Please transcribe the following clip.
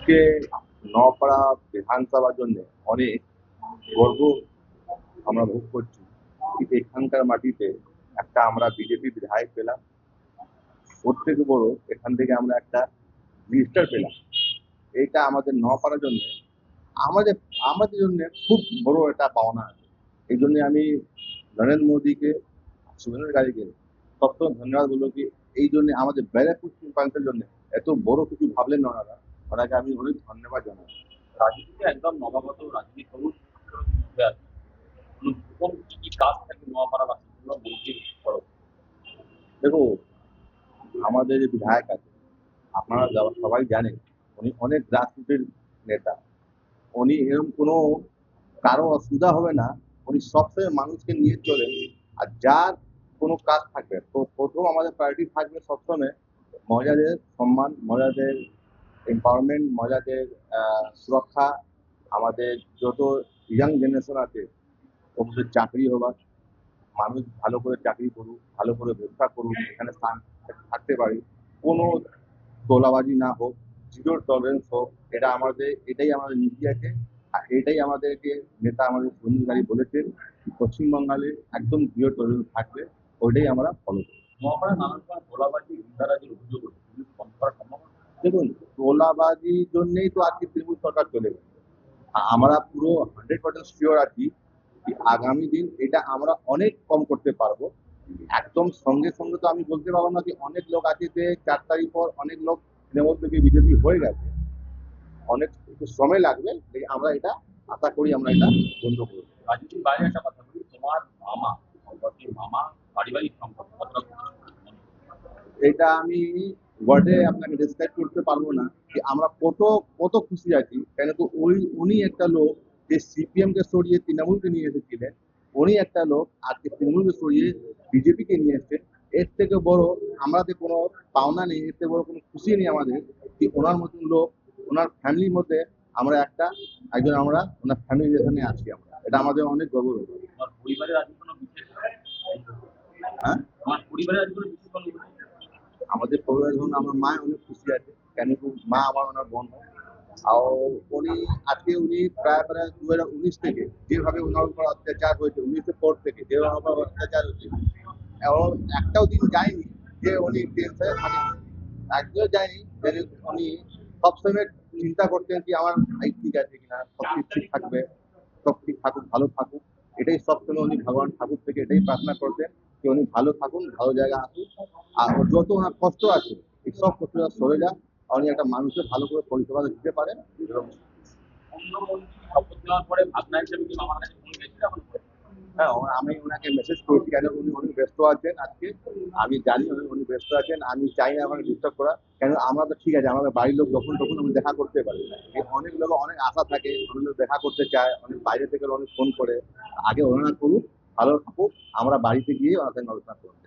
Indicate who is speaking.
Speaker 1: আজকে নওপাড়া বিধানসভার জন্য অনেক গর্ব আমরা ভোগ করছি। এখানকার মাটিতে একটা আমরা বিজেপি বিধায়ক পেলাম, ওর থেকে বড় এখান থেকে আমরা একটা মিনিস্টার পেলাম। এইটা আমাদের নওপাড়ার জন্য, আমাদের আমাদের জন্য খুব বড় একটা পাওনা আছে। এই জন্য আমি নরেন্দ্র মোদীকে, শুভেন্দু অধিকারীকে সবসময় ধন্যবাদ বলবো কি এই জন্য আমাদের ব্যারাকপুর প্রান্তের জন্য এত বড় কিছু ভাবলেন না ওনারা। ওনাকে আমি অনেক ধন্যবাদ জানাই।
Speaker 2: রাজনীতিতে একদম নবাগত রাজনীতি করুন উঠে আসে। কোন কি কি কাজ থাকে নোয়াপাড়াবাসীর জন্য বলতে করো।
Speaker 1: দেখো, আমাদের যে বিধায়ক আছে, আপনারা সবাই জানেন, উনি অনেক গ্রাসরুটের নেতা। উনি এরকম কোনো কারো অসুবিধা হবে না, উনি সবসময় মানুষকে নিয়ে চলেন। আর যার কোনো কাজ থাকবে তো প্রথম আমাদের প্রায়োরিটি থাকবে সবসময় মহিলাদের সম্মান, মহিলাদের এম্পাওয়ারমেন্ট, মহিলাদের সুরক্ষা। আমাদের যত ইয়াং জেনারেশন আছে ওদের চাকরি হবার, মানুষ ভালো করে চাকরি করুক, ভালো করে ব্যবসা করুক, এখানে স্থান থাকতে পারি, কোনো তোলাবাজি না হোক, জিরো টলারেন্স হোক। এটাই আমাদের নীতি আছে। আর এটাই আমাদেরকে নেতা আমাদের শুভেন্দুকারী বলেছেন, পশ্চিমবঙ্গে একদম জিরো টলারেন্স থাকবে। ওইটাই আমরা ফলো করি।
Speaker 2: নোয়াপাড়া নানান সময় ভোলাবাজি গুন্ডারাজির অভিযোগ উঠে, পুলিশ বন্ধ করার সম্ভাবনা।
Speaker 1: দেখুন, তোলাবাজির জন্যই তো আজকে তৃণমূল সরকার চলে গেছে। আমরা পুরো 100% শিওর আছি যে আগামী দিন এটা আমরা অনেক কম করতে পারবো। একদম সঙ্গে সঙ্গে তো আমি বলতে পারবো না যে অনেক লোক আছে যে 4 তারিখ পর অনেক লোক তৃণমূল থেকে বিজেপি হয়ে গেছে, অনেক একটু সময় লাগবে। আমরা এটা আশা করি আমরা এটা বন্ধ করবো।
Speaker 2: রাজনীতির বাইরে একটা কথা বলি, তোমার মামা সম্পর্কে, মামা পারিবারিক সম্পর্ক কতটা গুরুত্বপূর্ণ?
Speaker 1: এটা আমি ওয়ার্ডে আপনাকে ডিসক্রাইব করতে পারবো না যে আমরা কত কত খুশি আছি। কেন তো উনি একটা লোক যে সিপিএম কে সরিয়ে তৃণমূলকে নিয়ে এসেছিলেন, উনি একটা লোক আজকে তৃণমূলকে সরিয়ে বিজেপিকে নিয়ে এসছেন। এর থেকে বড় আমাদের কোনো পাওনা নেই, এর থেকে বড় কোনো খুশি নেই আমাদের যে ওনার মতন লোক, ওনার ফ্যামিলির মধ্যে আমরা একজন আমরা ওনার ফ্যামিলি রিলেশনে আছি। এটা আমাদের অনেক গর্ব।
Speaker 2: তোমার পরিবারের আজ কোনো বিশেষ,
Speaker 1: হ্যাঁ,
Speaker 2: তোমার পরিবারের আজ কোনো বিশেষ কোনো
Speaker 1: আমাদের পরিবার ধরুন আমার মা অনেক খুশি আছে। কেন কি মা আমার ওনার বোন হয়। আর উনি আজকে উনি প্রায় প্রায় 2019 থেকে যেভাবে ওনার উপর অত্যাচার হয়েছে, 19-এর পর থেকে যেভাবে আমার অত্যাচার হয়েছে, এবং একটাও দিন যায়নি যে উনি টেনশনে থাকেন, একদিনও যায়নি যে উনি সবসময় চিন্তা করতেন যে আমার ভাই ঠিক আছে কিনা, সব কিছু ঠিক থাকবে, সব ঠিক থাকুক, ভালো থাকুক। এটাই সবসময় উনি ভগবান ঠাকুর থেকে এটাই প্রার্থনা করতেন যে উনি ভালো থাকুন, ভালো জায়গা আসুন। আর যত ওনার কষ্ট আছে এই সব কষ্ট সরে যাক, আর উনি একটা মানুষের ভালো করে পরিষেবা দিতে পারেন।
Speaker 2: অন্য মন্ত্রী শপথ নেওয়ার পরে ভাবনা হিসেবে কি মামার কাছে ফোন গেছিল এখন?
Speaker 1: হ্যাঁ, আমি ওনাকে মেসেজ করেছি, কেন উনি অনেক ব্যস্ত আছেন আজকে। আমি জানি উনি ব্যস্ত আছেন, আমি চাই না আমাকে ডিস্টার্ব করা। কেন আমরা তো ঠিক আছে, আমাদের বাড়ির লোক যখন তখন আমি দেখা করতে পারি। অনেক লোক অনেক আশা থাকে, অনেক লোক দেখা করতে চায়, অনেক বাইরে থেকে অনেক ফোন করে। আগে ওনারা করুক, ভালো থাকুক, আমরা বাড়িতে গিয়ে ওনার সঙ্গে আলোচনা করবো।